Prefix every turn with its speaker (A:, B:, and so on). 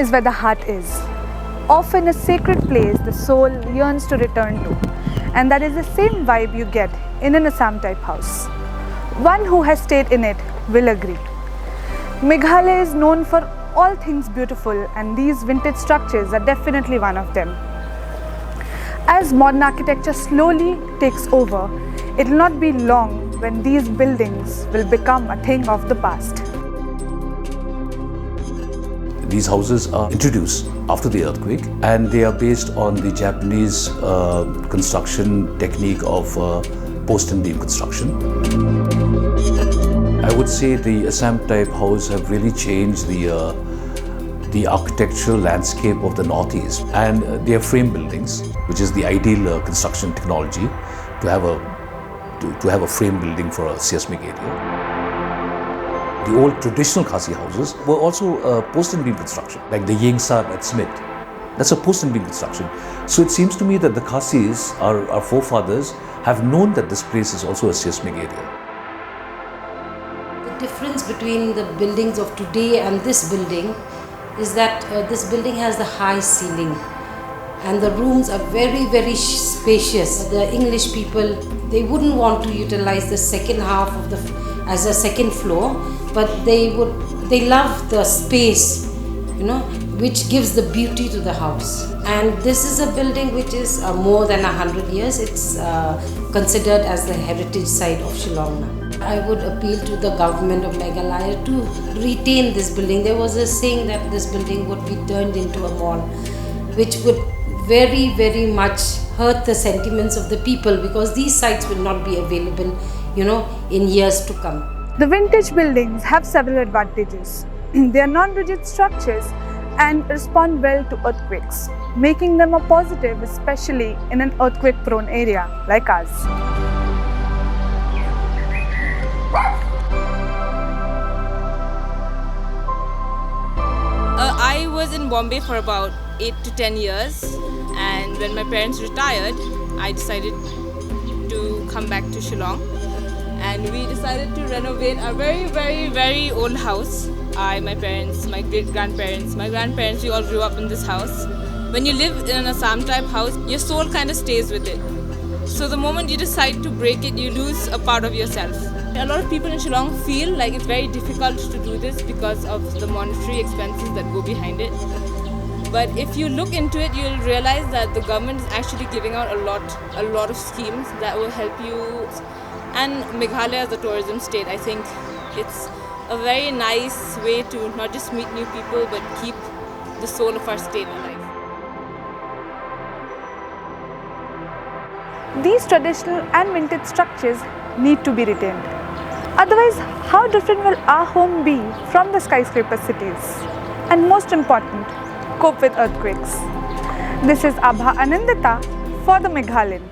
A: is where the heart is. Often a sacred place the soul yearns to return to, and that is the same vibe you get in an Assam type house. One who has stayed in it will agree. Meghalaya is known for all things beautiful, and these vintage structures are definitely one of them. As modern architecture slowly takes over, it will not be long when these buildings will become a thing of the past.
B: These houses are introduced after the earthquake, and they are based on the Japanese construction technique of post and beam construction. I would say the Assam type house have really changed the architectural landscape of the Northeast, and they are frame buildings, which is the ideal construction technology to have a frame building for a seismic area. The old traditional Khasi houses were also post and beam construction, like the Yengsab at Smith. That's a post and beam construction. So it seems to me that the Khasis, our forefathers, have known that this place is also a seismic area.
C: The difference between the buildings of today and this building is that this building has the high ceiling and the rooms are very, very spacious. The English people, they wouldn't want to utilize the second half of as a second floor, but they love the space, which gives the beauty to the house. And this is a building which is more than 100 years. It's considered as the heritage site of Shillong now. I would appeal to the government of Meghalaya to retain this building. There was a saying that this building would be turned into a mall, which would very, very much hurt the sentiments of the people, because these sites will not be available, in years to come.
A: The vintage buildings have several advantages. They are non-rigid structures and respond well to earthquakes, making them a positive, especially in an earthquake-prone area like ours.
D: I was in Bombay for about 8 to 10 years, and when my parents retired, I decided to come back to Shillong, and we decided to renovate a very, very, very old house. My parents, my great-grandparents, my grandparents, we all grew up in this house. When you live in an Assam type house, your soul kind of stays with it. So the moment you decide to break it, you lose a part of yourself. A lot of people in Shillong feel like it's very difficult to do this because of the monetary expenses that go behind it. But if you look into it, you'll realize that the government is actually giving out a lot of schemes that will help you. And Meghalaya as a tourism state, I think it's a very nice way to not just meet new people, but keep the soul of our state alive.
A: These traditional and vintage structures need to be retained. Otherwise, how different will our home be from the skyscraper cities? And most important, cope with earthquakes. This is Abha Anandita for the Meghalayan.